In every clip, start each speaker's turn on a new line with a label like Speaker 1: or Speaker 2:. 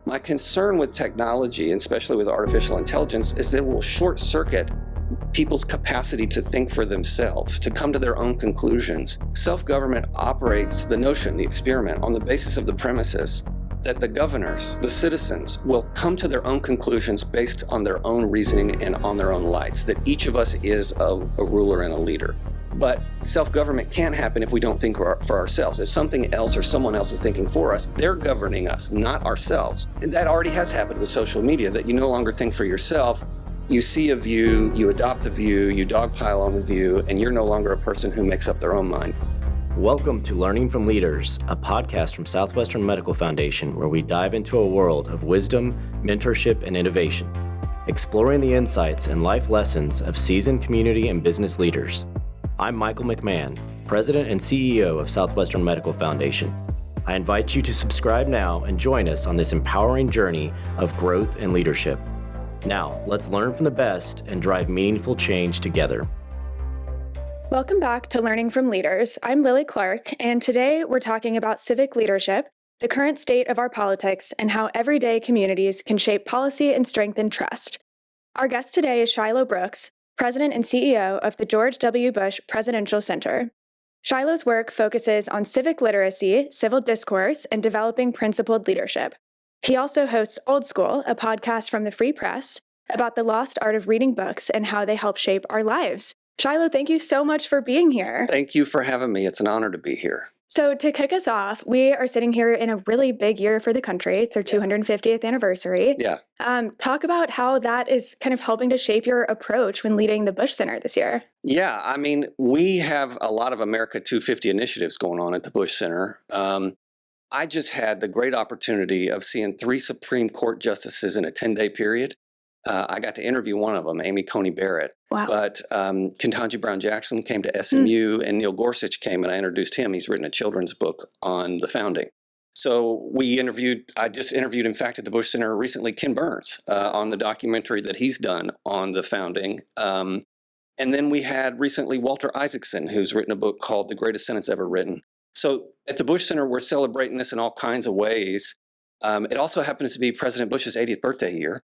Speaker 1: My concern with technology, and especially with artificial intelligence, is that it will short circuit people's capacity to think for themselves, to come to their own conclusions. Self-government operates the notion, the experiment, on the basis of the premises that the governors, the citizens, will come to their own conclusions based on their own reasoning and on their own lights, that each of us is a ruler and a leader. But self-government can't happen if we don't think for ourselves. If something else or someone else is thinking for us, they're governing us, not ourselves. And that already has happened with social media, that you no longer think for yourself. You see a view, you adopt the view, you dogpile on the view, and you're no longer a person who makes up their own mind.
Speaker 2: Welcome to Learning from Leaders, a podcast from Southwestern Medical Foundation where we dive into a world of wisdom, mentorship, and innovation, exploring the insights and life lessons of seasoned community and business leaders. I'm Michael McMahon, President and CEO of Southwestern Medical Foundation. I invite you to subscribe now and join us on this empowering journey of growth and leadership. Now, let's learn from the best and drive meaningful change together.
Speaker 3: Welcome back to Learning from Leaders. I'm Lili Clark, and today we're talking about civic leadership, the current state of our politics, and how everyday communities can shape policy and strengthen trust. Our guest today is Shilo Brooks, President and CEO of the George W. Bush Presidential Center. Shilo's work focuses on civic literacy, civil discourse, and developing principled leadership. He also hosts Old School, a podcast from the Free Press, about the lost art of reading books and how they help shape our lives. Shilo, thank you so much for being here.
Speaker 1: Thank you for having me. It's an honor to be here.
Speaker 3: So to kick us off, we are sitting here in a really big year for the country. It's our 250th anniversary.
Speaker 1: Yeah.
Speaker 3: Talk about how that is kind of helping to shape your approach when leading the Bush Center this year.
Speaker 1: Yeah, I mean, we have a lot of America 250 initiatives going on at the Bush Center. I just had the great opportunity of seeing 3 Supreme Court justices in a 10-day period. I got to interview one of them, Amy Coney Barrett.
Speaker 3: Wow.
Speaker 1: But Ketanji Brown Jackson came to SMU, and Neil Gorsuch came, and I introduced him. He's written a children's book on the founding. So I just interviewed, in fact, at the Bush Center recently, Ken Burns on the documentary that he's done on the founding. And then we had recently Walter Isaacson, who's written a book called The Greatest Sentence Ever Written. So at the Bush Center, we're celebrating this in all kinds of ways. It also happens to be President Bush's 80th birthday year.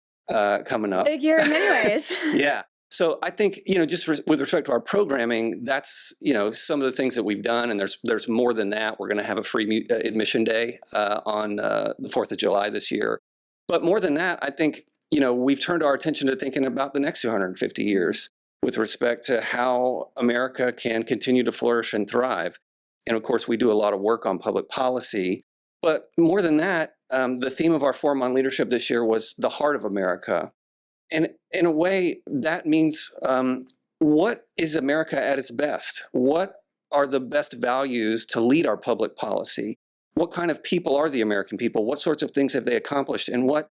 Speaker 1: Coming up.
Speaker 3: Big year in many ways.
Speaker 1: Yeah. So I think, just with respect to our programming, that's, some of the things that we've done. And there's more than that. We're going to have a free admission day on the 4th of July this year. But more than that, I think, we've turned our attention to thinking about the next 250 years with respect to how America can continue to flourish and thrive. And of course, we do a lot of work on public policy. But more than that, the theme of our Forum on Leadership this year was the heart of America. And in a way, that means what is America at its best? What are the best values to lead our public policy? What kind of people are the American people? What sorts of things have they accomplished? And what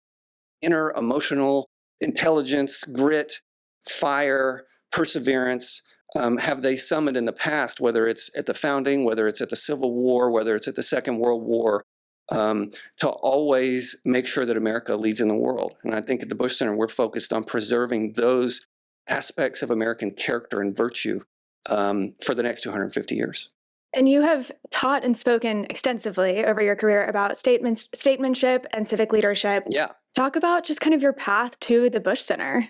Speaker 1: inner emotional intelligence, grit, fire, perseverance have they summoned in the past, whether it's at the founding, whether it's at the Civil War, whether it's at the Second World War, to always make sure that America leads in the world. And I think at the Bush Center, we're focused on preserving those aspects of American character and virtue for the next 250 years.
Speaker 3: And you have taught and spoken extensively over your career about statesmanship and civic leadership.
Speaker 1: Yeah.
Speaker 3: Talk about just kind of your path to the Bush Center.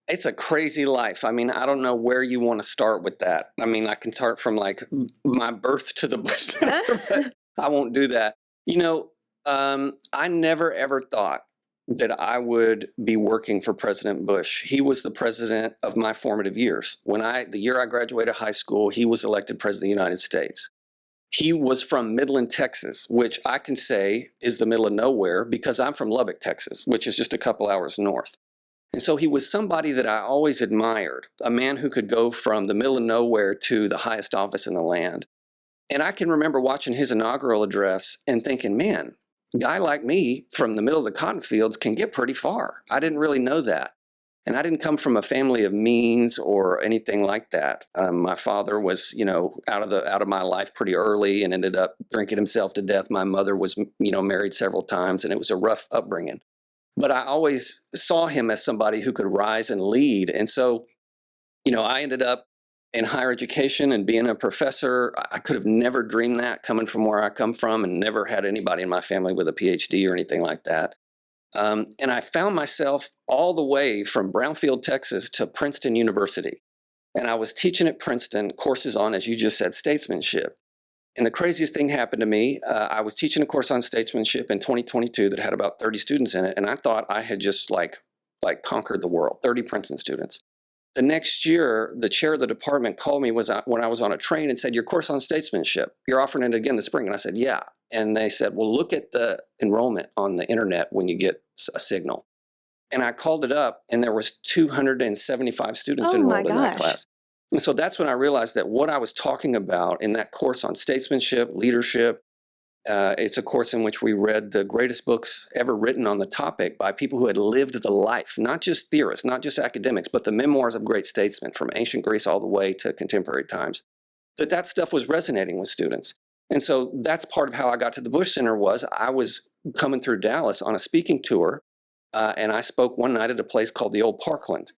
Speaker 1: It's a crazy life. I mean, I don't know where you want to start with that. I mean, I can start from like my birth to the Bush Center, but I won't do that. I never ever thought that I would be working for President Bush. He was the president of my formative years. The year I graduated high school, he was elected president of the United States. He was from Midland, Texas, which I can say is the middle of nowhere because I'm from Lubbock, Texas, which is just a couple hours north. And so he was somebody that I always admired, a man who could go from the middle of nowhere to the highest office in the land. And I can remember watching his inaugural address and thinking, man, a guy like me from the middle of the cotton fields can get pretty far. I didn't really know that. And I didn't come from a family of means or anything like that. My father was, out of my life pretty early and ended up drinking himself to death. My mother was, married several times, and it was a rough upbringing. But I always saw him as somebody who could rise and lead. And so, I ended up in higher education and being a professor. I could have never dreamed that coming from where I come from and never had anybody in my family with a PhD or anything like that. And I found myself all the way from Brownfield, Texas to Princeton University. And I was teaching at Princeton courses on, as you just said, statesmanship. And the craziest thing happened to me. I was teaching a course on statesmanship in 2022 that had about 30 students in it. And I thought I had just like conquered the world, 30 Princeton students. The next year, the chair of the department called me when I was on a train and said, your course on statesmanship, you're offering it again this spring. And I said, yeah. And they said, well, look at the enrollment on the internet when you get a signal. And I called it up, and there was 275 students enrolled in that class. And so that's when I realized that what I was talking about in that course on statesmanship, leadership, it's a course in which we read the greatest books ever written on the topic by people who had lived the life, not just theorists, not just academics, but the memoirs of great statesmen from ancient Greece all the way to contemporary times, that stuff was resonating with students. And so that's part of how I got to the Bush Center. Was I was coming through Dallas on a speaking tour, and I spoke one night at a place called the Old Parkland.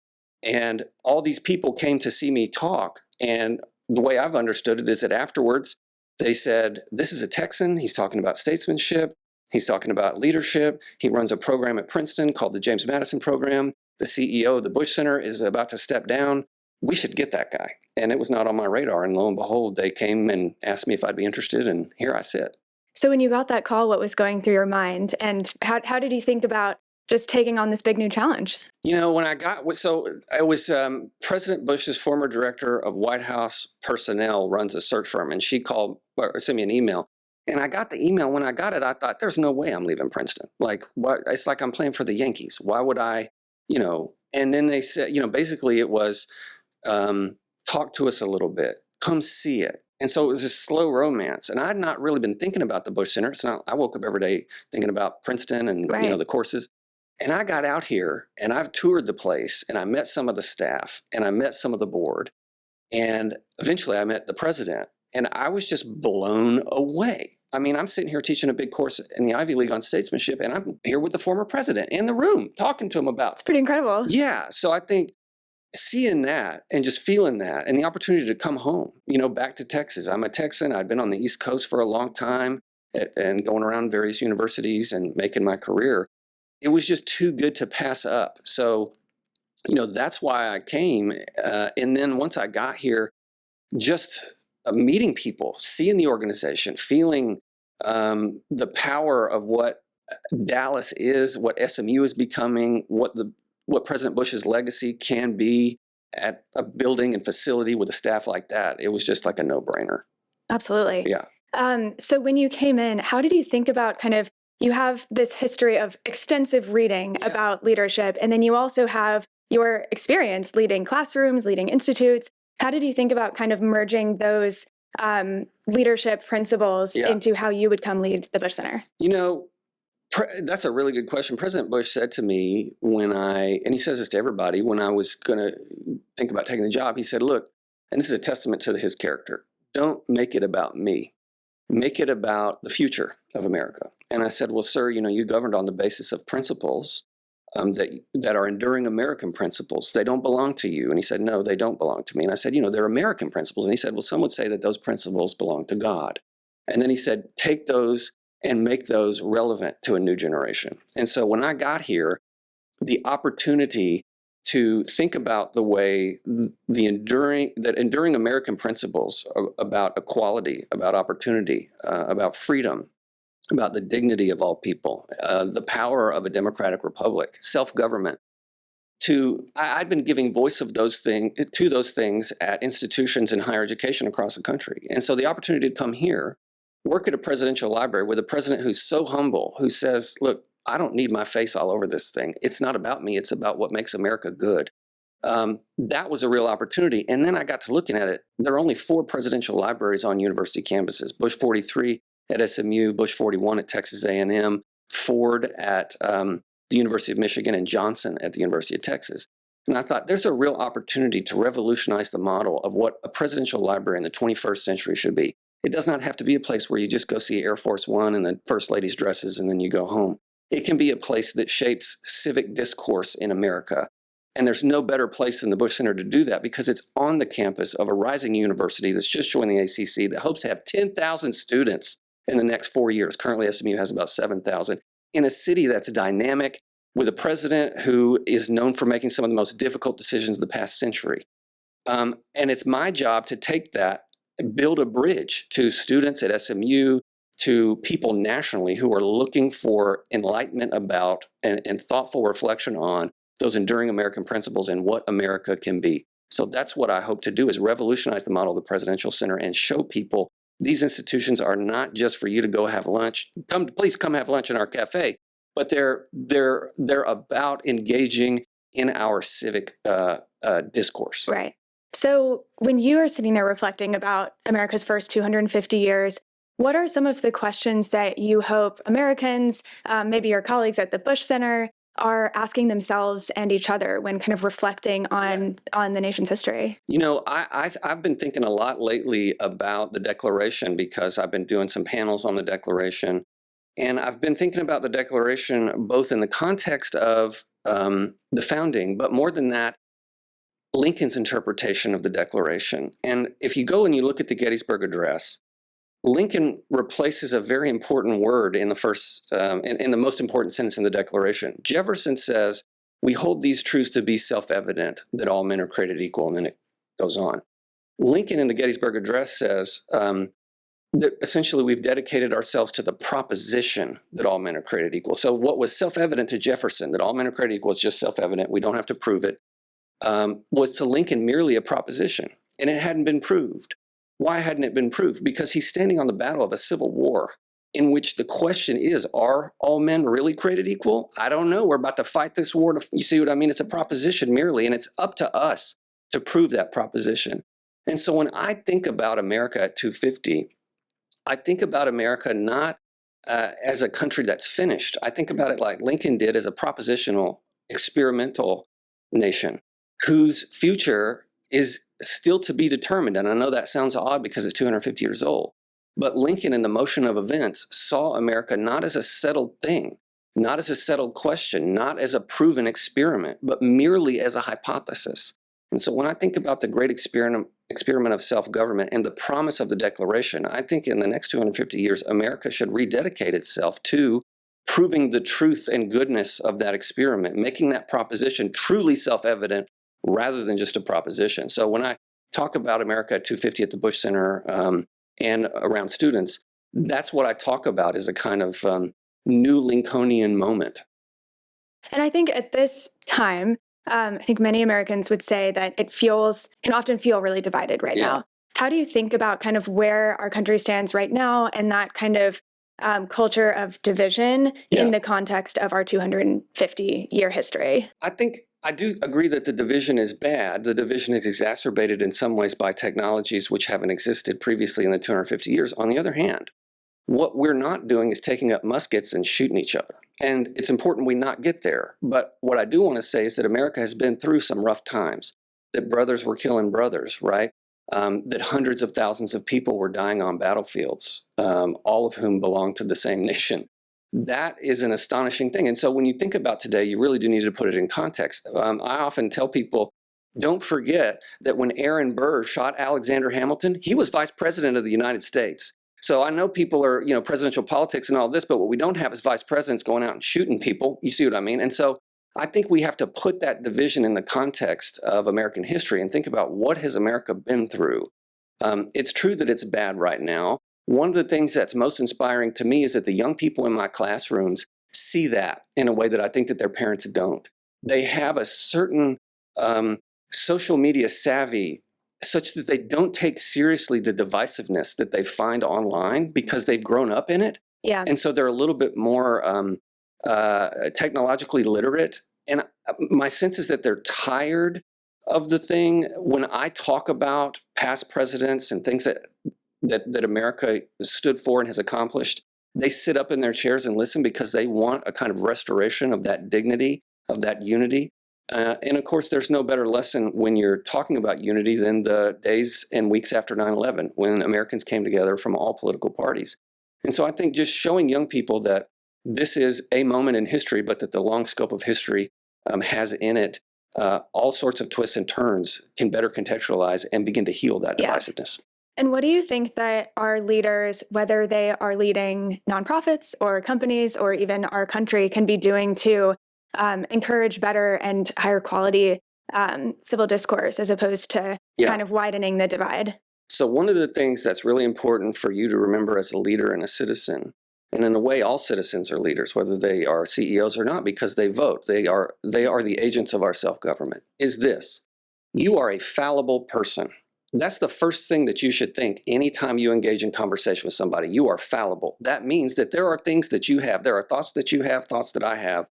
Speaker 1: And all these people came to see me talk. And the way I've understood it is that afterwards, they said, this is a Texan. He's talking about statesmanship. He's talking about leadership. He runs a program at Princeton called the James Madison Program. The CEO of the Bush Center is about to step down. We should get that guy. And it was not on my radar. And lo and behold, they came and asked me if I'd be interested. And here I sit.
Speaker 3: So when you got that call, what was going through your mind? And how did you think about just taking on this big new challenge?
Speaker 1: When I was President Bush's former director of White House personnel runs a search firm, and she called or sent me an email. And I got the email. When I got it, I thought, there's no way I'm leaving Princeton. Like, what? It's like I'm playing for the Yankees. Why would I, And then they said, basically it was, talk to us a little bit, come see it. And so it was a slow romance. And I had not really been thinking about the Bush Center. It's not, I woke up every day thinking about Princeton and,
Speaker 3: right.
Speaker 1: The courses. And I got out here and I've toured the place and I met some of the staff and I met some of the board. And eventually I met the president and I was just blown away. I mean, I'm sitting here teaching a big course in the Ivy League on statesmanship, and I'm here with the former president in the room talking to him about.
Speaker 3: It's pretty incredible.
Speaker 1: Yeah. So I think seeing that and just feeling that and the opportunity to come home, back to Texas. I'm a Texan. I'd been on the East Coast for a long time and going around various universities and making my career. It was just too good to pass up. So, that's why I came. And then once I got here, just meeting people, seeing the organization, feeling the power of what Dallas is, what SMU is becoming, what President Bush's legacy can be at a building and facility with a staff like that. It was just like a no-brainer.
Speaker 3: Absolutely.
Speaker 1: Yeah.
Speaker 3: So when you came in, how did you think about you have this history of extensive reading about leadership, and then you also have your experience leading classrooms, leading institutes. How did you think about merging those leadership principles into how you would come lead the Bush Center?
Speaker 1: That's a really good question. President Bush said to me and he says this to everybody, when I was going to think about taking the job, he said, look, and this is a testament to his character, don't make it about me. Make it about the future of America. And I said, well, sir, you governed on the basis of principles that are enduring American principles. They don't belong to you. And he said, no, they don't belong to me. And I said, they're American principles. And he said, well, some would say that those principles belong to God. And then he said, take those and make those relevant to a new generation. And so when I got here, the opportunity to think about the way enduring American principles about equality, about opportunity, about freedom, about the dignity of all people, the power of a democratic republic, self-government. I'd been giving voice of to those things at institutions in higher education across the country. And so the opportunity to come here, work at a presidential library with a president who's so humble, who says, look, I don't need my face all over this thing. It's not about me. It's about what makes America good. That was a real opportunity. And then I got to looking at it. There are only 4 presidential libraries on university campuses: Bush 43 at SMU, Bush 41 at Texas A&M, Ford at the University of Michigan, and Johnson at the University of Texas. And I thought there's a real opportunity to revolutionize the model of what a presidential library in the 21st century should be. It does not have to be a place where you just go see Air Force One and the First Lady's dresses and then you go home. It can be a place that shapes civic discourse in America. And there's no better place than the Bush Center to do that, because it's on the campus of a rising university that's just joined the ACC that hopes to have 10,000 students in the next 4 years. Currently, SMU has about 7,000. in a city that's dynamic, with a president who is known for making some of the most difficult decisions of the past century. And it's my job to take that, build a bridge to students at SMU, to people nationally who are looking for enlightenment about and thoughtful reflection on those enduring American principles and what America can be. So that's what I hope to do, is revolutionize the model of the Presidential Center and show people these institutions are not just for you to go have lunch. Please come have lunch in our cafe, but they're about engaging in our civic discourse.
Speaker 3: Right. So when you are sitting there reflecting about America's first 250 years, what are some of the questions that you hope Americans, maybe your colleagues at the Bush Center, are asking themselves and each other when kind of reflecting on the nation's history?
Speaker 1: You know, I've been thinking a lot lately about the Declaration because I've been doing some panels on the Declaration. And I've been thinking about the Declaration both in the context of the founding, but more than that, Lincoln's interpretation of the Declaration. And if you go and you look at the Gettysburg Address, Lincoln replaces a very important word in the first, in the most important sentence in the Declaration. Jefferson says, "We hold these truths to be self-evident, that all men are created equal," and then it goes on. Lincoln in the Gettysburg Address says that essentially we've dedicated ourselves to the proposition that all men are created equal. So what was self-evident to Jefferson, that all men are created equal, is just self-evident, we don't have to prove it, was to Lincoln merely a proposition, and it hadn't been proved. Why hadn't it been proved? Because he's standing on the battle of a civil war in which the question is, are all men really created equal? I don't know. We're about to fight this war. You see what I mean? It's a proposition merely, and it's up to us to prove that proposition. And so when I think about America at 250, I think about America not as a country that's finished. I think about it like Lincoln did, as a propositional, experimental nation whose future is still to be determined. And I know that sounds odd because it's 250 years old. But Lincoln, in the motion of events, saw America not as a settled thing, not as a settled question, not as a proven experiment, but merely as a hypothesis. And so when I think about the great experiment of self-government and the promise of the Declaration, I think in the next 250 years, America should rededicate itself to proving the truth and goodness of that experiment, making that proposition truly self-evident rather than just a proposition. So when I talk about America at 250 at the Bush Center and around students, that's what I talk about, is a kind of new Lincolnian moment.
Speaker 3: And I think at this time, I think many Americans would say that it can often feel really divided right now. How do you think about kind of where our country stands right now and that kind of culture of division in the context of our 250-year history?
Speaker 1: I do agree that the division is bad. The division is exacerbated in some ways by technologies which haven't existed previously in the 250 years. On the other hand, what we're not doing is taking up muskets and shooting each other. And it's important we not get there. But what I do want to say is that America has been through some rough times, that brothers were killing brothers, right? That hundreds of thousands of people were dying on battlefields, all of whom belonged to the same nation. That is an astonishing thing. And so when you think about today, you really do need to put it in context. I often tell people, don't forget that when Aaron Burr shot Alexander Hamilton, he was vice president of the United States. So I know people are, presidential politics and all this, but what we don't have is vice presidents going out and shooting people. You see what I mean? And so I think we have to put that division in the context of American history and think about, what has America been through? It's true that it's bad right now. One of the things that's most inspiring to me is that the young people in my classrooms see that in a way that I think that their parents don't. They have a certain social media savvy such that they don't take seriously the divisiveness that they find online because they've grown up in it.
Speaker 3: Yeah.
Speaker 1: And so they're a little bit more technologically literate. And my sense is that they're tired of the thing. When I talk about past presidents and things that America stood for and has accomplished, they sit up in their chairs and listen because they want a kind of restoration of that dignity, of that unity. And of course, there's no better lesson when you're talking about unity than the days and weeks after 9/11, when Americans came together from all political parties. And so I think just showing young people that this is a moment in history, but that the long scope of history has in it all sorts of twists and turns, can better contextualize and begin to heal that divisiveness.
Speaker 3: And what do you think that our leaders, whether they are leading nonprofits or companies or even our country, can be doing to encourage better and higher quality civil discourse as opposed to kind of widening the divide?
Speaker 1: So one of the things that's really important for you to remember as a leader and a citizen, and in a way all citizens are leaders, whether they are CEOs or not, because they vote, they are the agents of our self-government, is this: you are a fallible person. That's the first thing that you should think anytime you engage in conversation with somebody. You are fallible. That means that there are things that you have, there are thoughts that you have, thoughts that I have,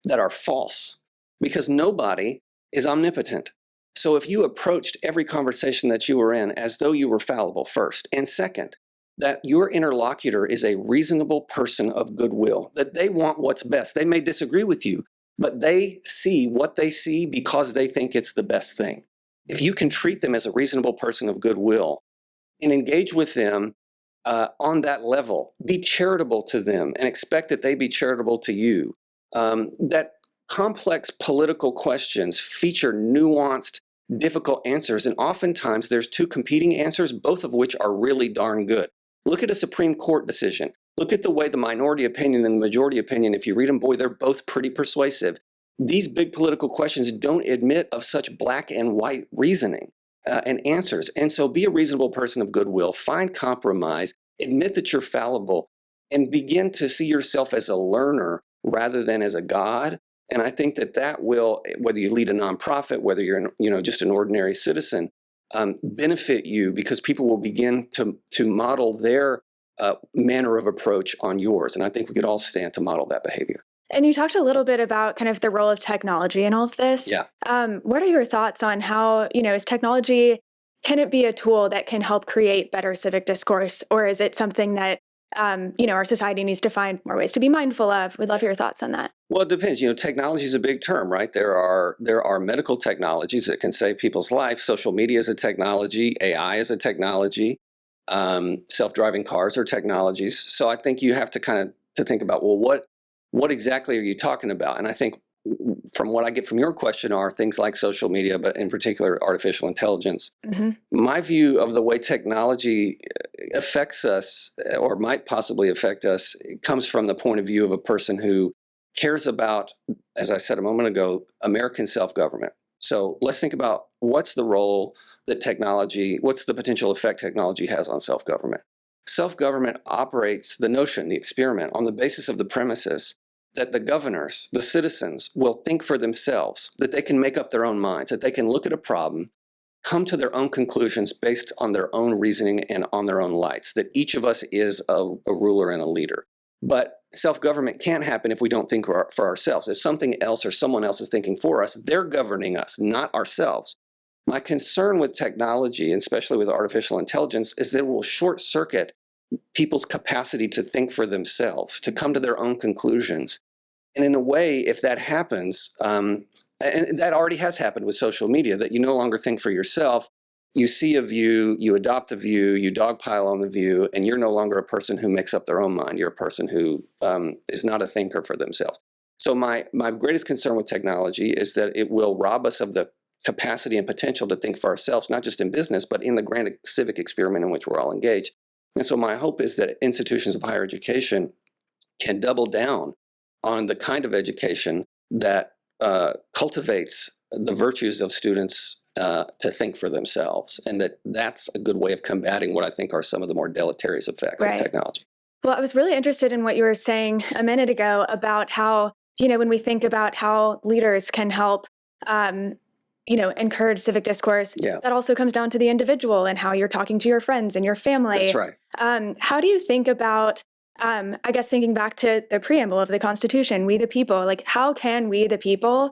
Speaker 1: that are false, because nobody is omnipotent. So if you approached every conversation that you were in as though you were fallible, first, and second, that your interlocutor is a reasonable person of goodwill, that they want what's best. They may disagree with you, but they see what they see because they think it's the best thing. If you can treat them as a reasonable person of goodwill and engage with them on that level, be charitable to them and expect that they be charitable to you, that complex political questions feature nuanced, difficult answers, and oftentimes there's two competing answers, both of which are really darn good. Look at a Supreme Court decision. Look at the way the minority opinion and the majority opinion, if you read them, boy, they're both pretty persuasive. These big political questions don't admit of such black and white reasoning and answers. And so be a reasonable person of goodwill, find compromise, admit that you're fallible, and begin to see yourself as a learner rather than as a God. And I think that will, whether you lead a nonprofit, whether you're just an ordinary citizen, benefit you, because people will begin to model their manner of approach on yours. And I think we could all stand to model that behavior.
Speaker 3: And you talked a little bit about kind of the role of technology in all of this.
Speaker 1: Yeah.
Speaker 3: What are your thoughts on how, is technology, can it be a tool that can help create better civic discourse? Or is it something that, our society needs to find more ways to be mindful of? We'd love your thoughts on that.
Speaker 1: Well, it depends. Technology is a big term, right? There are medical technologies that can save people's life. Social media is a technology. AI is a technology. Self-driving cars are technologies. So I think you have to think about, well, what exactly are you talking about? And I think from what I get from your question are things like social media, but in particular, artificial intelligence. Mm-hmm. My view of the way technology affects us, or might possibly affect us, comes from the point of view of a person who cares about, as I said a moment ago, American self-government. So let's think about what's the role that what's the potential effect technology has on self-government. Self-government operates the notion, the experiment, on the basis of the premises that the governors, the citizens, will think for themselves, that they can make up their own minds, that they can look at a problem, come to their own conclusions based on their own reasoning and on their own lights, that each of us is a ruler and a leader. But self-government can't happen if we don't think for ourselves. If something else or someone else is thinking for us, they're governing us, not ourselves. My concern with technology, and especially with artificial intelligence, is that it will short-circuit people's capacity to think for themselves, to come to their own conclusions. And in a way, if that happens, and that already has happened with social media, that you no longer think for yourself, you see a view, you adopt the view, you dogpile on the view, and you're no longer a person who makes up their own mind. You're a person who is not a thinker for themselves. So my greatest concern with technology is that it will rob us of the capacity and potential to think for ourselves, not just in business, but in the grand civic experiment in which we're all engaged. And so my hope is that institutions of higher education can double down on the kind of education that cultivates the virtues of students to think for themselves, and that's a good way of combating what I think are some of the more deleterious effects of technology.
Speaker 3: Well, I was really interested in what you were saying a minute ago about how, when we think about how leaders can help encourage civic discourse, that also comes down to the individual and how you're talking to your friends and your family.
Speaker 1: That's right.
Speaker 3: How do you think about, I guess thinking back to the preamble of the Constitution, we the people, like how can we the people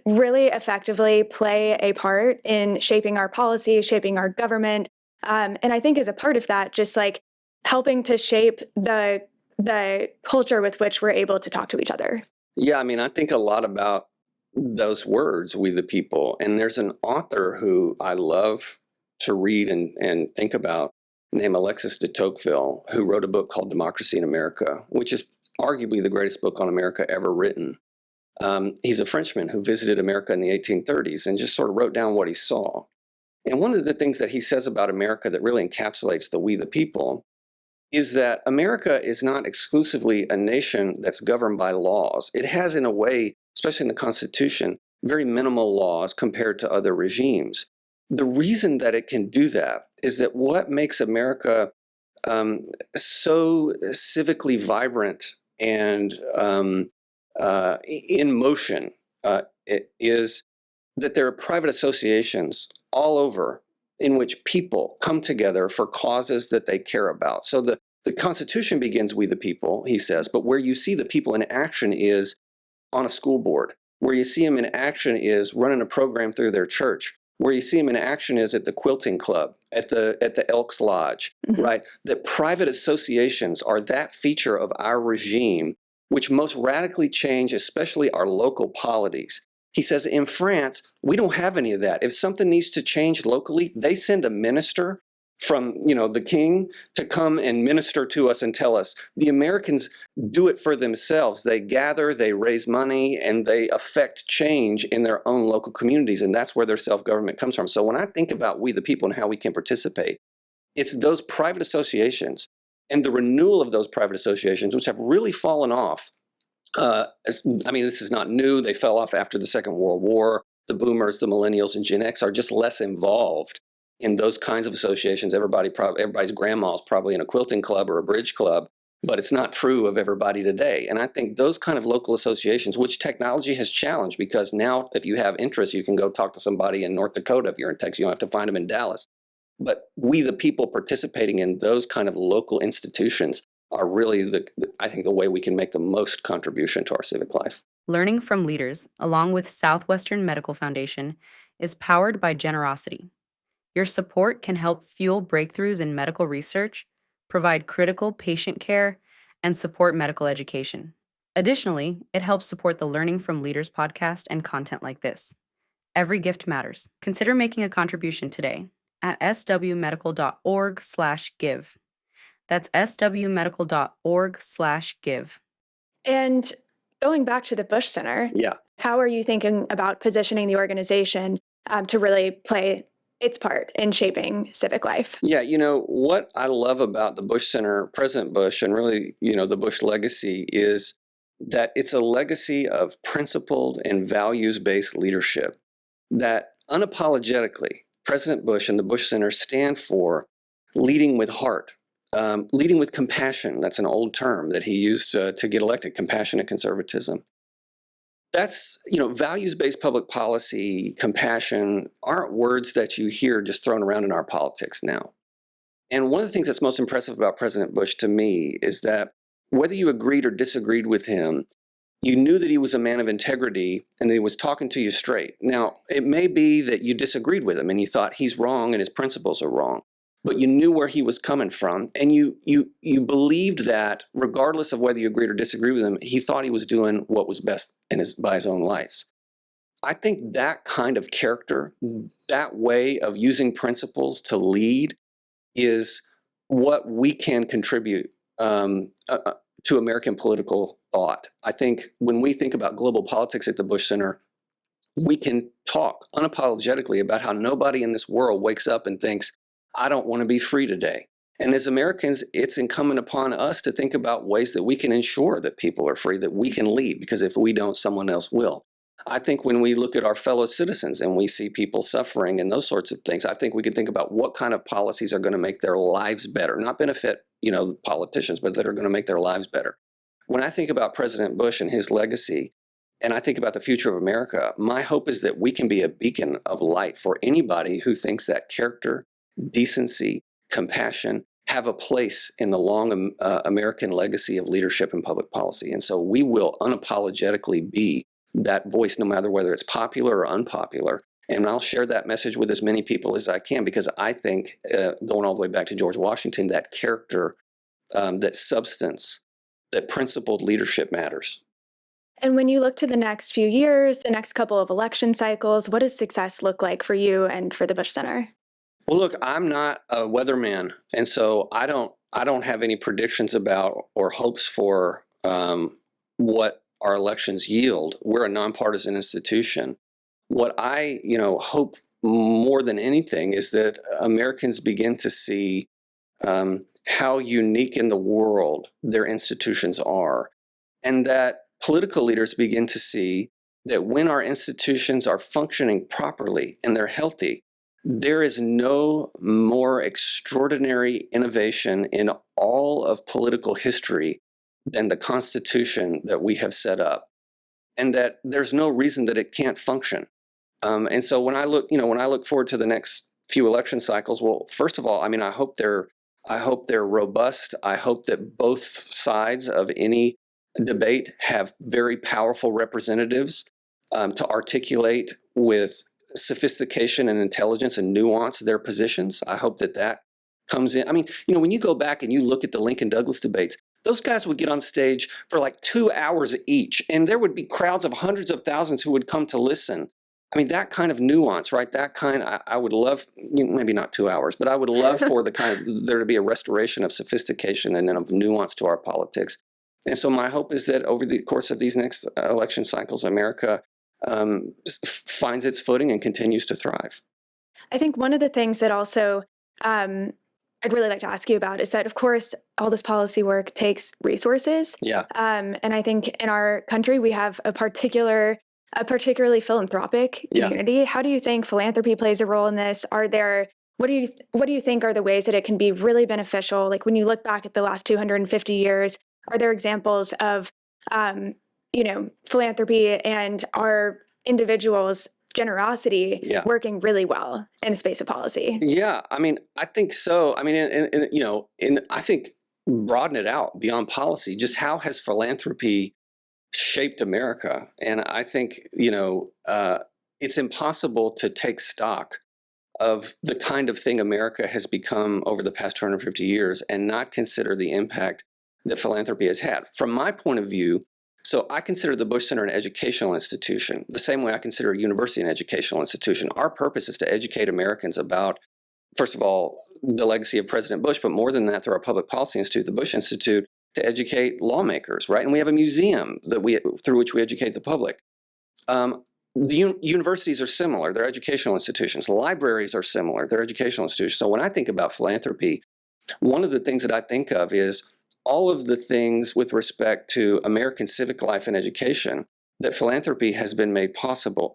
Speaker 3: really effectively play a part in shaping our policy, shaping our government? And I think as a part of that, just like helping to shape the culture with which we're able to talk to each other.
Speaker 1: Yeah, I think a lot about those words, we the people. And there's an author who I love to read and think about named Alexis de Tocqueville, who wrote a book called Democracy in America, which is arguably the greatest book on America ever written. He's a Frenchman who visited America in the 1830s and just sort of wrote down what he saw. And one of the things that he says about America that really encapsulates the we the people is that America is not exclusively a nation that's governed by laws. It has, in a way, especially in the Constitution, very minimal laws compared to other regimes. The reason that it can do that is that what makes America so civically vibrant and in motion is that there are private associations all over in which people come together for causes that they care about. So the Constitution begins we the people, he says, but where you see the people in action is on a school board. Where you see them in action is running a program through their church. Where you see them in action is at the quilting club, at the Elks Lodge, right? That private associations are that feature of our regime which most radically change, especially our local polities. He says in France, we don't have any of that. If something needs to change locally, they send a minister from, the king to come and minister to us and tell us. The Americans do it for themselves. They gather, they raise money, and they affect change in their own local communities, and that's where their self-government comes from. So when I think about we the people and how we can participate, it's those private associations and the renewal of those private associations, which have really fallen off. This is not new. They fell off after the Second World War. The boomers, the millennials, and Gen X are just less involved in those kinds of associations. Everybody's grandma's probably in a quilting club or a bridge club, but it's not true of everybody today. And I think those kind of local associations, which technology has challenged, because now if you have interest, you can go talk to somebody in North Dakota. If you're in Texas, you don't have to find them in Dallas. But we, the people participating in those kind of local institutions, are really, I think, the way we can make the most contribution to our civic life.
Speaker 4: Learning from Leaders, along with Southwestern Medical Foundation, is powered by generosity. Your support can help fuel breakthroughs in medical research, provide critical patient care, and support medical education. Additionally, it helps support the Learning from Leaders podcast and content like this. Every gift matters. Consider making a contribution today at swmedical.org/give. That's swmedical.org/give.
Speaker 3: And going back to the Bush Center, how are you thinking about positioning the organization to really play its part in shaping civic life?
Speaker 1: Yeah, what I love about the Bush Center, President Bush, and really, the Bush legacy is that it's a legacy of principled and values-based leadership that unapologetically President Bush and the Bush Center stand for leading with heart, leading with compassion. That's an old term that he used to get elected, compassionate conservatism. That's, values-based public policy, compassion aren't words that you hear just thrown around in our politics now. And one of the things that's most impressive about President Bush to me is that whether you agreed or disagreed with him, you knew that he was a man of integrity and that he was talking to you straight. Now, it may be that you disagreed with him and you thought he's wrong and his principles are wrong, but you knew where he was coming from, and you believed that regardless of whether you agreed or disagreed with him, he thought he was doing what was best by his own lights. I think that kind of character, that way of using principles to lead, is what we can contribute to American political thought. I think when we think about global politics at the Bush Center, we can talk unapologetically about how nobody in this world wakes up and thinks, I don't want to be free today. And as Americans, it's incumbent upon us to think about ways that we can ensure that people are free, that we can lead, because if we don't, someone else will. I think when we look at our fellow citizens and we see people suffering and those sorts of things, I think we can think about what kind of policies are going to make their lives better, not benefit, politicians, but that are going to make their lives better. When I think about President Bush and his legacy, and I think about the future of America, my hope is that we can be a beacon of light for anybody who thinks that character, decency, compassion have a place in the long American legacy of leadership and public policy. And so we will unapologetically be that voice, no matter whether it's popular or unpopular. And I'll share that message with as many people as I can, because I think, going all the way back to George Washington, that character, that substance, that principled leadership matters.
Speaker 3: And when you look to the next few years, the next couple of election cycles, what does success look like for you and for the Bush Center?
Speaker 1: Well, look, I'm not a weatherman, and so I don't have any predictions about or hopes for what our elections yield. We're a nonpartisan institution. What I, hope more than anything is that Americans begin to see how unique in the world their institutions are, and that political leaders begin to see that when our institutions are functioning properly and they're healthy, there is no more extraordinary innovation in all of political history than the Constitution that we have set up, and that there's no reason that it can't function. And so when I look forward to the next few election cycles, well, first of all, I mean, I hope they're robust. I hope that both sides of any debate have very powerful representatives to articulate with sophistication and intelligence and nuance their positions. I hope that comes in. I mean, when you go back and you look at the Lincoln Douglas debates, those guys would get on stage for like 2 hours each, and there would be crowds of hundreds of thousands who would come to listen. I mean, that kind of nuance, right? That kind, I would love, maybe not 2 hours, but I would love for there to be a restoration of sophistication and then of nuance to our politics. And so my hope is that over the course of these next election cycles, America finds its footing and continues to thrive.
Speaker 3: I think one of the things that also I'd really like to ask you about is that, of course, all this policy work takes resources.
Speaker 1: Yeah.
Speaker 3: And I think in our country, we have a particularly philanthropic community. Yeah. How do you think philanthropy plays a role in this? What do you think are the ways that it can be really beneficial? Like when you look back at the last 250 years, are there examples of, philanthropy and our individuals' generosity working really well in the space of policy?
Speaker 1: Yeah, I mean, I think so. I mean, I think broaden it out beyond policy. Just how has philanthropy shaped America? And I think, it's impossible to take stock of the kind of thing America has become over the past 250 years and not consider the impact that philanthropy has had. From my point of view, so I consider the Bush Center an educational institution, the same way I consider a university an educational institution. Our purpose is to educate Americans about, first of all, the legacy of President Bush, but more than that, through our Public Policy Institute, the Bush Institute, to educate lawmakers, right? And we have a museum through which we educate the public. The universities are similar. They're educational institutions. Libraries are similar. They're educational institutions. So when I think about philanthropy, one of the things that I think of is all of the things with respect to American civic life and education that philanthropy has made possible.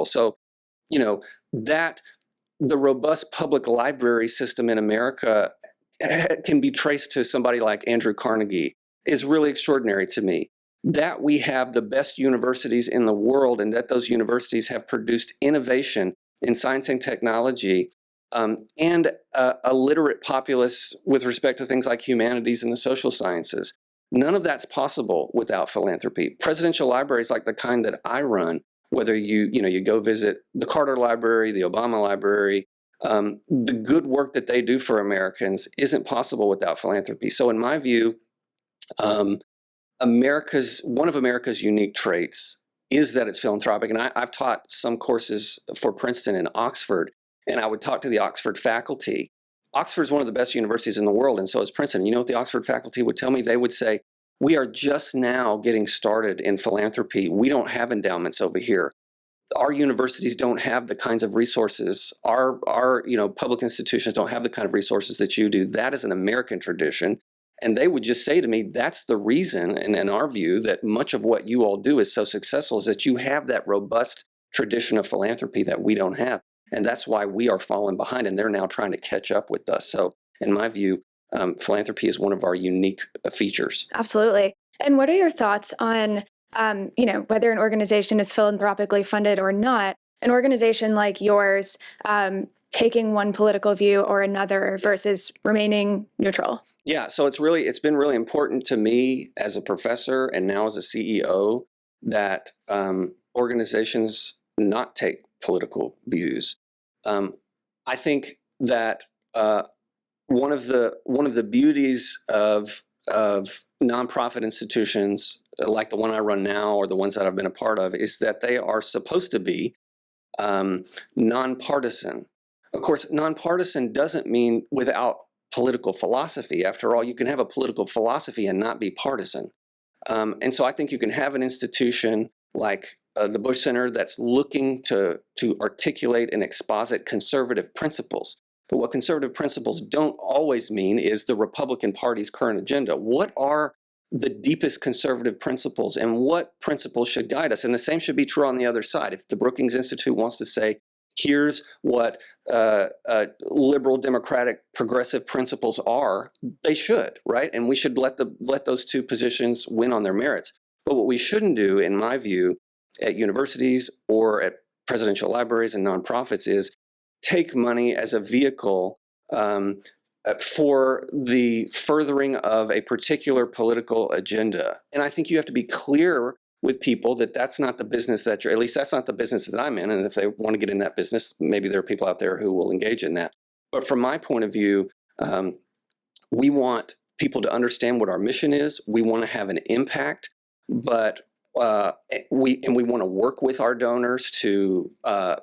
Speaker 1: So, that the robust public library system in America can be traced to somebody like Andrew Carnegie is really extraordinary to me. That we have the best universities in the world and that those universities have produced innovation in science and technology and a literate populace with respect to things like humanities and the social sciences. None of that's possible without philanthropy. Presidential libraries like the kind that I run, whether you go visit the Carter Library, the Obama Library, the good work that they do for Americans isn't possible without philanthropy. So in my view, one of America's unique traits is that it's philanthropic. And I've taught some courses for Princeton and Oxford, and I would talk to the Oxford faculty. Oxford is one of the best universities in the world, and so is Princeton. You know what the Oxford faculty would tell me? They would say, we are just now getting started in philanthropy. We don't have endowments over here. Our universities don't have the kinds of resources. Our public institutions don't have the kind of resources that you do. That is an American tradition. And they would just say to me, that's the reason, and in our view, that much of what you all do is so successful is that you have that robust tradition of philanthropy that we don't have. And that's why we are falling behind, and they're now trying to catch up with us. So in my view, philanthropy is one of our unique features.
Speaker 3: Absolutely. And what are your thoughts on, whether an organization is philanthropically funded or not, an organization like yours taking one political view or another versus remaining neutral?
Speaker 1: Yeah, so it's been really important to me as a professor and now as a CEO that organizations not take political views. I think that one of the beauties of nonprofit institutions like the one I run now or the ones that I've been a part of is that they are supposed to be nonpartisan. Of course, nonpartisan doesn't mean without political philosophy. After all, you can have a political philosophy and not be partisan. And so I think you can have an institution like the Bush Center that's looking to articulate and exposit conservative principles. But what conservative principles don't always mean is the Republican Party's current agenda. What are the deepest conservative principles, and what principles should guide us? And the same should be true on the other side. If the Brookings Institute wants to say, here's what liberal, democratic, progressive principles are, they should, right? And we should let those two positions win on their merits. But what we shouldn't do, in my view, at universities or at presidential libraries and nonprofits is take money as a vehicle for the furthering of a particular political agenda. And I think you have to be clear with people that that's not the business that at least that's not the business that I'm in. And if they want to get in that business, maybe there are people out there who will engage in that. But from my point of view, we want people to understand what our mission is. We want to have an impact, but we want to work with our donors to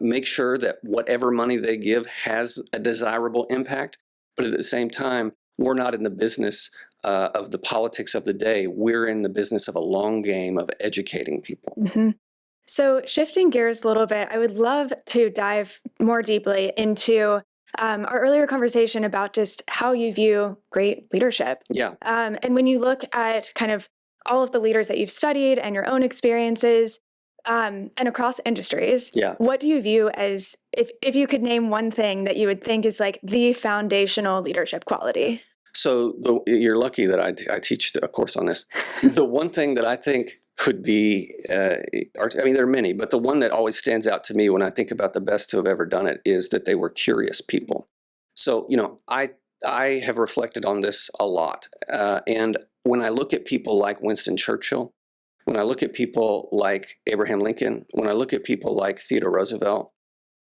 Speaker 1: make sure that whatever money they give has a desirable impact. But at the same time, we're not in the business of the politics of the day. We're in the business of a long game of educating people.
Speaker 3: Mm-hmm. So shifting gears a little bit, I would love to dive more deeply into our earlier conversation about just how you view great leadership.
Speaker 1: Yeah.
Speaker 3: And when you look at kind of all of the leaders that you've studied and your own experiences and across industries, what do you view as, if you could name one thing that you would think is like the foundational leadership quality?
Speaker 1: So you're lucky that I teach a course on this. The one thing that I think could be, I mean, there are many, but the one that always stands out to me when I think about the best who have ever done it is that they were curious people. So, I have reflected on this a lot. And when I look at people like Winston Churchill, when I look at people like Abraham Lincoln, when I look at people like Theodore Roosevelt,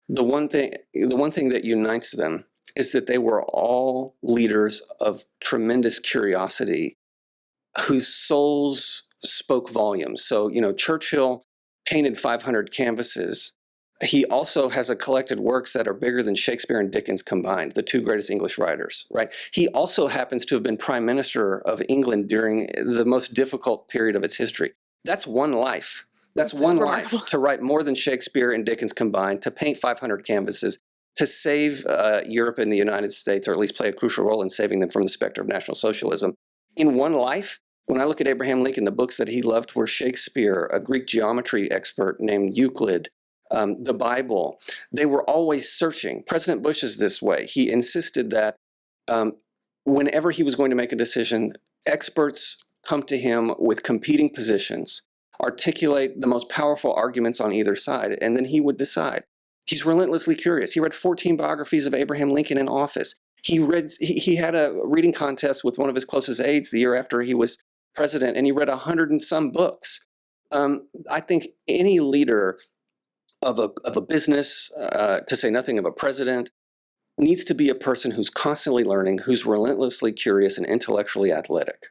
Speaker 1: the one thing that unites them is that they were all leaders of tremendous curiosity whose souls spoke volumes. So, Churchill painted 500 canvases. He also has a collected works that are bigger than Shakespeare and Dickens combined, the two greatest English writers, right? He also happens to have been Prime Minister of England during the most difficult period of its history. That's one life. That's one life to write more than Shakespeare and Dickens combined, to paint 500 canvases, to save Europe and the United States, or at least play a crucial role in saving them from the specter of National Socialism. In one life, when I look at Abraham Lincoln, the books that he loved were Shakespeare, a Greek geometry expert named Euclid, the Bible. They were always searching. President Bush is this way. He insisted that whenever he was going to make a decision, experts come to him with competing positions, articulate the most powerful arguments on either side, and then he would decide. He's relentlessly curious. He read 14 biographies of Abraham Lincoln in office. He had a reading contest with one of his closest aides the year after he was president, and he read 100 and some books. I think any leader of a business, to say nothing of a president, needs to be a person who's constantly learning, who's relentlessly curious and intellectually athletic.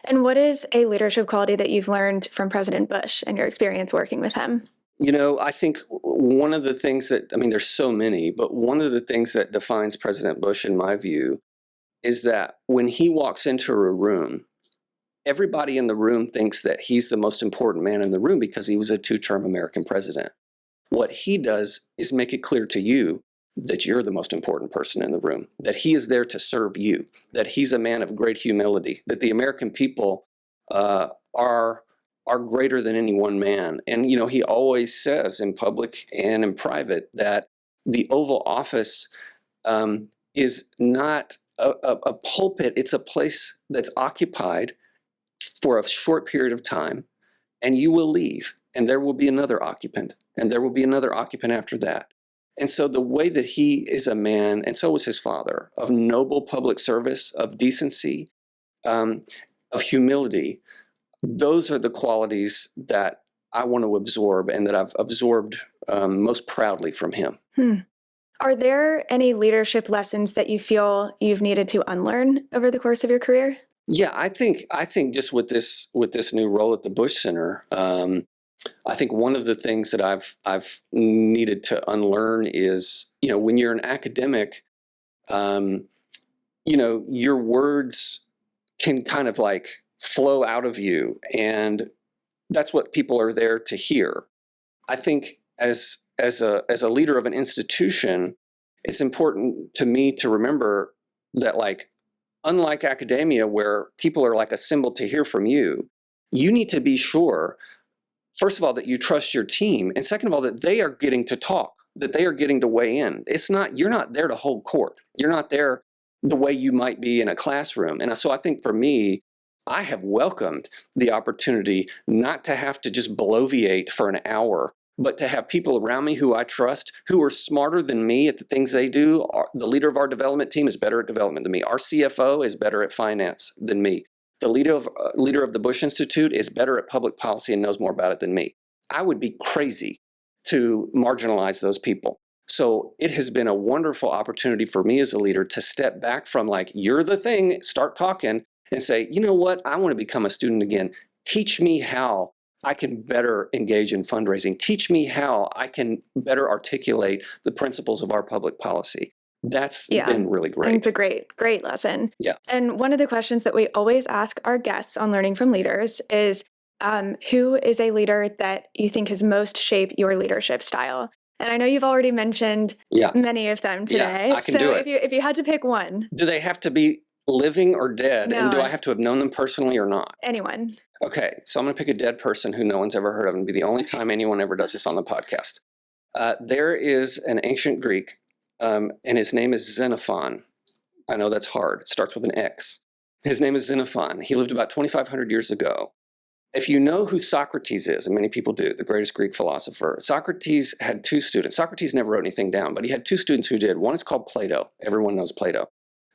Speaker 3: And what is a leadership quality that you've learned from President Bush and your experience working with him?
Speaker 1: I think one of the things there's so many, but one of the things that defines President Bush, in my view, is that when he walks into a room, everybody in the room thinks that he's the most important man in the room because he was a two-term American president. What he does is make it clear to you that you're the most important person in the room, that he is there to serve you, that he's a man of great humility, that the American people are greater than any one man. And, he always says in public and in private that the Oval Office is not a pulpit. It's a place that's occupied for a short period of time, and you will leave, and there will be another occupant, and there will be another occupant after that. And so the way that he is a man, and so was his father, of noble public service, of decency, of humility, those are the qualities that I want to absorb and that I've absorbed most proudly from him.
Speaker 3: Are there any leadership lessons that you feel you've needed to unlearn over the course of your career?
Speaker 1: Yeah, I think just with this new role at the Bush Center, I think one of the things that I've needed to unlearn is, when you're an academic, your words can kind of like flow out of you, and that's what people are there to hear. I think as a leader of an institution, it's important to me to remember that, like, unlike academia where people are like assembled to hear from you, you need to be sure, first of all, that you trust your team, and second of all, that they are getting to talk, that they are getting to weigh in. You're not there to hold court. You're not there the way you might be in a classroom. And so I think for me, I have welcomed the opportunity not to have to just bloviate for an hour, but to have people around me who I trust, who are smarter than me at the things they do. The leader of our development team is better at development than me. Our CFO is better at finance than me. The leader of the Bush Institute is better at public policy and knows more about it than me. I would be crazy to marginalize those people. So it has been a wonderful opportunity for me as a leader to step back from like, you're the thing, start talking, and say, you know what, I want to become a student again. Teach me how I can better engage in fundraising. Teach me how I can better articulate the principles of our public policy. That's been really great.
Speaker 3: I think it's a great lesson.
Speaker 1: Yeah.
Speaker 3: And one of the questions that we always ask our guests on Learning from Leaders is, who is a leader that you think has most shaped your leadership style? And I know you've already mentioned many of them today.
Speaker 1: Yeah, I can do it.
Speaker 3: If you had to pick one.
Speaker 1: Do they have to be living or dead?
Speaker 3: No.
Speaker 1: And do I have to have known them personally or not?
Speaker 3: Anyone.
Speaker 1: Okay, so I'm going to pick a dead person who no one's ever heard of, and be the only time anyone ever does this on the podcast. There is an ancient Greek, and his name is Xenophon. I know that's hard. It starts with an X. His name is Xenophon. He lived about 2,500 years ago. If you know who Socrates is, and many people do, the greatest Greek philosopher, Socrates had two students. Socrates never wrote anything down, but he had two students who did. One is called Plato. Everyone knows Plato.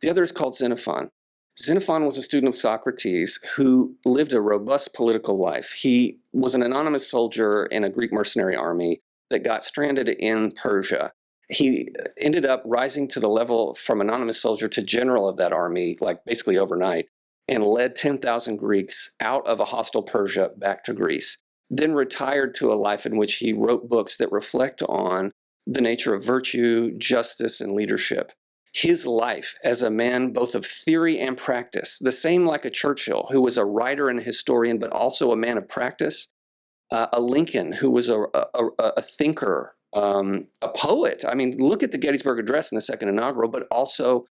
Speaker 1: The other is called Xenophon. Xenophon was a student of Socrates who lived a robust political life. He was an anonymous soldier in a Greek mercenary army that got stranded in Persia. He ended up rising to the level from anonymous soldier to general of that army, like basically overnight, and led 10,000 Greeks out of a hostile Persia back to Greece, then retired to a life in which he wrote books that reflect on the nature of virtue, justice, and leadership. His life as a man both of theory and practice, the same like a Churchill, who was a writer and a historian, but also a man of practice, a Lincoln, who was a thinker, a poet. I mean, look at the Gettysburg Address in the second inaugural, but also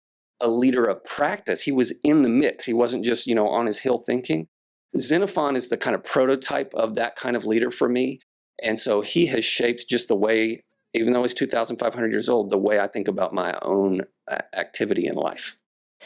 Speaker 1: a leader of practice. He was in the mix. He wasn't just, on his hill thinking. Xenophon is the kind of prototype of that kind of leader for me. And so he has shaped just the way, even though he's 2,500 years old, the way I think about my own activity in life.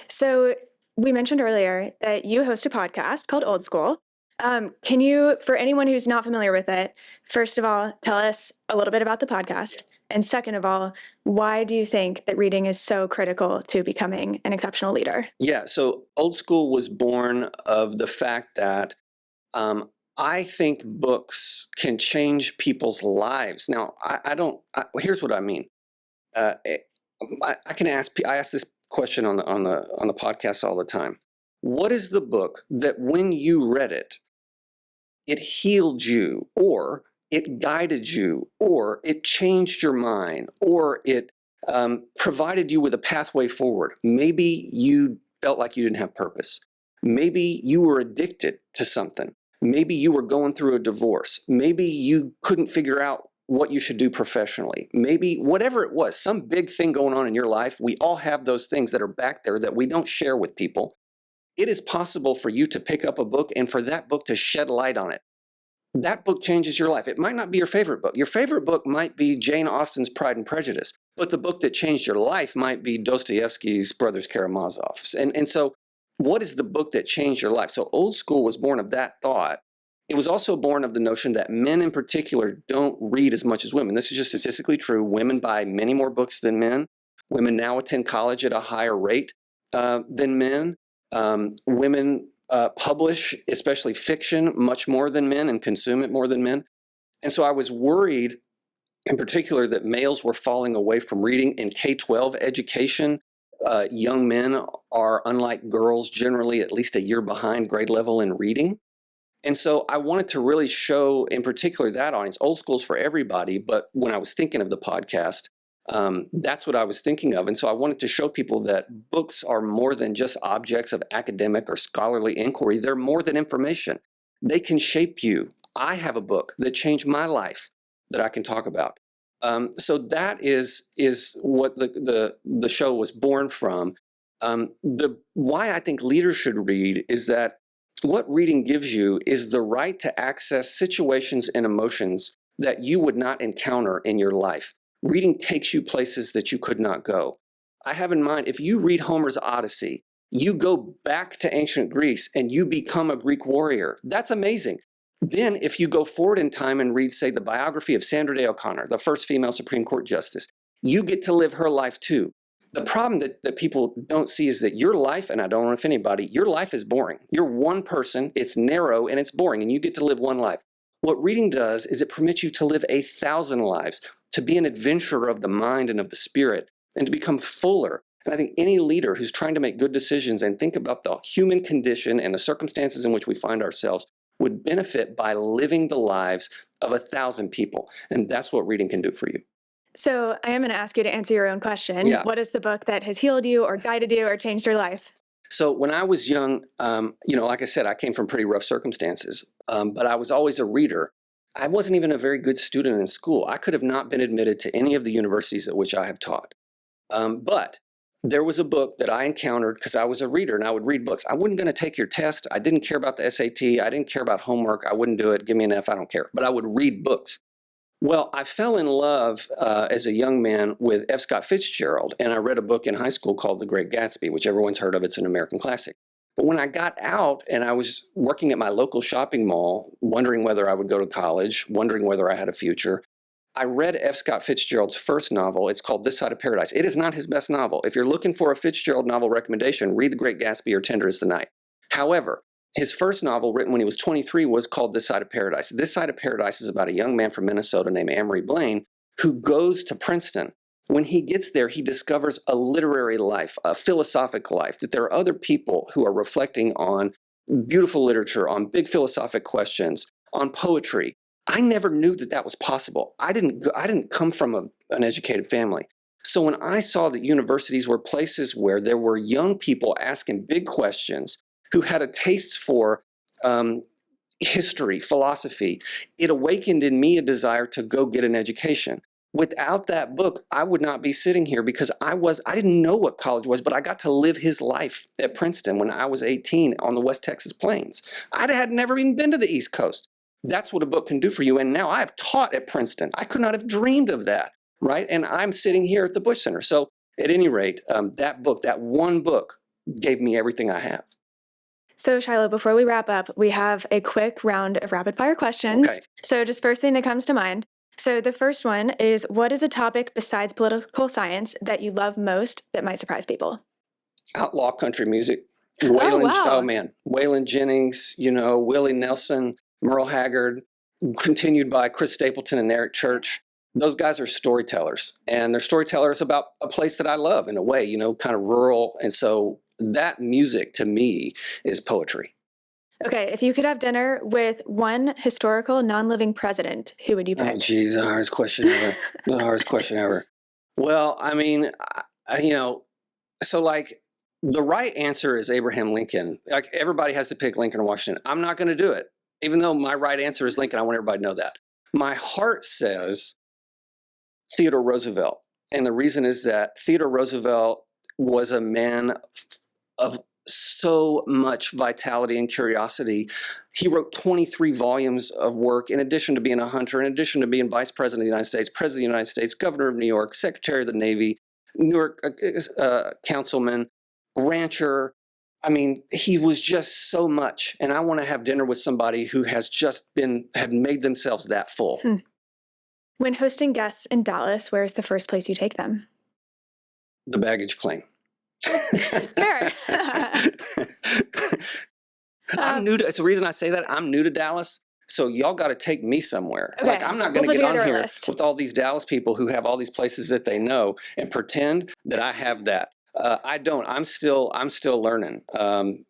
Speaker 3: So we mentioned earlier that you host a podcast called Old School. Can you, for anyone who's not familiar with it, first of all, tell us a little bit about the podcast? And second of all, why do you think that reading is so critical to becoming an exceptional leader? Yeah,
Speaker 1: so Old School was born of the fact that I think books can change people's lives. Now, here's what I mean. I ask this question on the podcast all the time. What is the book that when you read it, it healed you, or it guided you, or it changed your mind, or it provided you with a pathway forward? Maybe you felt like you didn't have purpose. Maybe you were addicted to something. Maybe you were going through a divorce. Maybe you couldn't figure out what you should do professionally. Maybe whatever it was, some big thing going on in your life. We all have those things that are back there that we don't share with people. It is possible for you to pick up a book and for that book to shed light on it. That book changes your life. It might not be your favorite book. Your favorite book might be Jane Austen's Pride and Prejudice, but the book that changed your life might be Dostoevsky's Brothers Karamazov. And so what is the book that changed your life? So Old School was born of that thought. It was also born of the notion that men in particular don't read as much as women. This is just statistically true. Women buy many more books than men. Women now attend college at a higher rate than men. Women publish, especially fiction, much more than men and consume it more than men. And so I was worried in particular that males were falling away from reading. In K-12 education, young men are, unlike girls, generally at least a year behind grade level in reading. And so I wanted to really show in particular that audience. Old School's for everybody, but when I was thinking of the podcast, that's what I was thinking of. And so I wanted to show people that books are more than just objects of academic or scholarly inquiry. They're more than information. They can shape you I have a book that changed my life that I can talk about. So that is what the show was born from. Why I think leaders should read is that what reading gives you is the right to access situations and emotions that you would not encounter in your life. Reading takes you places that you could not go. I have in mind, if you read Homer's Odyssey, you go back to ancient Greece and you become a Greek warrior. That's amazing. Then if you go forward in time and read, say, the biography of Sandra Day O'Connor, the first female Supreme Court justice, you get to live her life too. The problem that people don't see is that your life, and I don't know if anybody, your life is boring. You're one person, it's narrow and it's boring, and you get to live one life. What reading does is it permits you to live 1,000 lives, to be an adventurer of the mind and of the spirit, and to become fuller. And I think any leader who's trying to make good decisions and think about the human condition and the circumstances in which we find ourselves would benefit by living the lives of 1,000 people. And that's what reading can do for you.
Speaker 3: So I am going to ask you to answer your own question.
Speaker 1: Yeah.
Speaker 3: What is the book that has healed you or guided you or changed your life?
Speaker 1: So when I was young, like I said, I came from pretty rough circumstances, but I was always a reader. I wasn't even a very good student in school. I could have not been admitted to any of the universities at which I have taught. But there was a book that I encountered because I was a reader and I would read books. I wasn't going to take your test. I didn't care about the SAT. I didn't care about homework. I wouldn't do it. Give me an F. I don't care. But I would read books. Well, I fell in love as a young man with F. Scott Fitzgerald, and I read a book in high school called The Great Gatsby, which everyone's heard of. It's an American classic. But when I got out and I was working at my local shopping mall, wondering whether I would go to college, wondering whether I had a future, I read F. Scott Fitzgerald's first novel. It's called This Side of Paradise. It is not his best novel. If you're looking for a Fitzgerald novel recommendation, read The Great Gatsby or Tender is the Night. However, his first novel, written when he was 23, was called This Side of Paradise. This Side of Paradise is about a young man from Minnesota named Amory Blaine who goes to Princeton. When he gets there, he discovers a literary life, a philosophic life, that there are other people who are reflecting on beautiful literature, on big philosophic questions, on poetry. I never knew that that was possible. I didn't come from an educated family. So when I saw that universities were places where there were young people asking big questions, who had a taste for history, philosophy, it awakened in me a desire to go get an education. Without that book, I would not be sitting here because I didn't know what college was, but I got to live his life at Princeton when I was 18 on the West Texas Plains. I had never even been to the East Coast. That's what a book can do for you. And now I've taught at Princeton. I could not have dreamed of that, right? And I'm sitting here at the Bush Center. So at any rate, that book, that one book, gave me everything I have.
Speaker 3: So Shilo, before we wrap up, we have a quick round of rapid fire questions.
Speaker 1: Okay.
Speaker 3: So just first thing that comes to mind. So the first one is, what is a topic besides political science that you love most that might surprise people?
Speaker 1: Outlaw country music. Waylon Jennings, Willie Nelson, Merle Haggard, continued by Chris Stapleton and Eric Church. Those guys are storytellers, and they're storytellers about a place that I love in a way, kind of rural. And so that music to me is poetry.
Speaker 3: Okay, if you could have dinner with one historical non-living president, who would you pick?
Speaker 1: Oh, geez, the hardest question ever. The hardest question ever. Well, I mean, so like the right answer is Abraham Lincoln. Like everybody has to pick Lincoln or Washington. I'm not going to do it. Even though my right answer is Lincoln, I want everybody to know that. My heart says Theodore Roosevelt. And the reason is that Theodore Roosevelt was a man of so much vitality and curiosity. He wrote 23 volumes of work in addition to being a hunter, in addition to being vice president of the United States, president of the United States, governor of New York, secretary of the Navy, New York councilman, rancher. I mean, he was just so much. And I want to have dinner with somebody who had made themselves that full.
Speaker 3: When hosting guests in Dallas, where is the first place you take them?
Speaker 1: The baggage claim.
Speaker 3: Fair.
Speaker 1: It's the reason I say that. I'm new to Dallas. So y'all got to take me somewhere.
Speaker 3: Okay.
Speaker 1: Like I'm not going to
Speaker 3: We'll
Speaker 1: get
Speaker 3: put
Speaker 1: on
Speaker 3: together a
Speaker 1: here
Speaker 3: list.
Speaker 1: with all these Dallas people who have all these places that they know and pretend that I have that. I don't. I'm still learning. The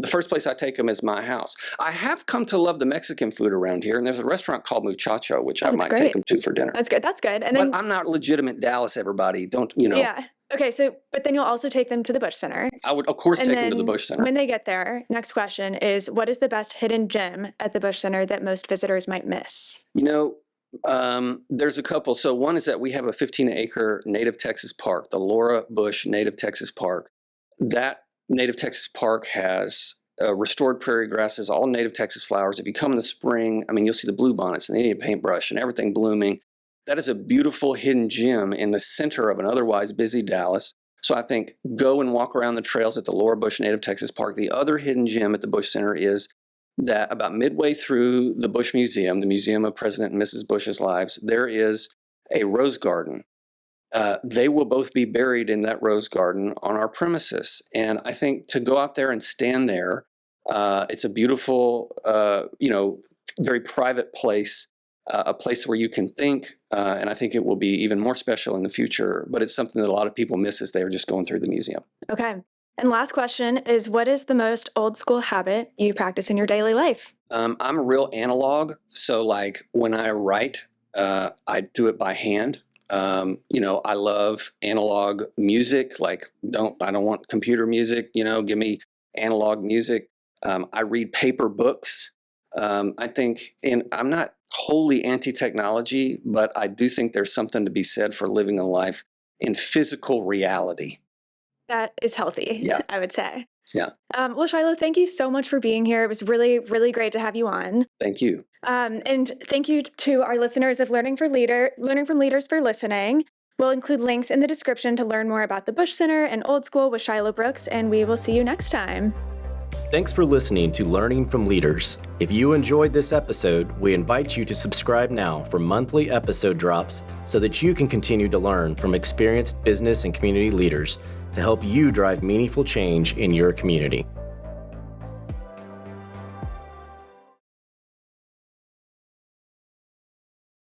Speaker 1: first place I take them is my house. I have come to love the Mexican food around here, and there's a restaurant called Muchacho, which I might take them to for dinner.
Speaker 3: That's good. And
Speaker 1: But I'm not legitimate Dallas, everybody. Don't.
Speaker 3: Yeah. Okay, but then you'll also take them to the Bush Center.
Speaker 1: I would, of course,
Speaker 3: And
Speaker 1: take them to the
Speaker 3: then
Speaker 1: Bush Center.
Speaker 3: when they get there, next question is, what is the best hidden gem at the Bush Center that most visitors might miss?
Speaker 1: There's a couple. So one is that we have a 15-acre native Texas park, the Laura Bush Native Texas Park. That native Texas park has restored prairie grasses, all native Texas flowers. If you come in the spring, you'll see the bluebonnets and the Indian paintbrush and everything blooming. That is a beautiful hidden gem in the center of an otherwise busy Dallas. So I think go and walk around the trails at the Laura Bush Native Texas Park. The other hidden gem at the Bush Center is that about midway through the Bush Museum, the Museum of President and Mrs. Bush's Lives, there is a rose garden. They will both be buried in that rose garden on our premises. And I think to go out there and stand there, it's a beautiful, very private place, a place where you can think, and I think it will be even more special in the future, but it's something that a lot of people miss as they're just going through the museum.
Speaker 3: Okay. And last question is, what is the most old school habit you practice in your daily life?
Speaker 1: I'm a real analog. So like when I write, I do it by hand. I love analog music. Like I don't want computer music, give me analog music. I read paper books. I think, and I'm not wholly anti-technology, but I do think there's something to be said for living a life in physical reality.
Speaker 3: That is healthy,
Speaker 1: Yeah.
Speaker 3: I would say.
Speaker 1: Yeah.
Speaker 3: Well, Shilo, thank you so much for being here. It was really, really great to have you on.
Speaker 1: Thank you.
Speaker 3: And thank you to our listeners of Learning from Leaders for listening. We'll include links in the description to learn more about the Bush Center and Old School with Shilo Brooks, and we will see you next time.
Speaker 2: Thanks for listening to Learning from Leaders. If you enjoyed this episode, we invite you to subscribe now for monthly episode drops so that you can continue to learn from experienced business and community leaders to help you drive meaningful change in your community.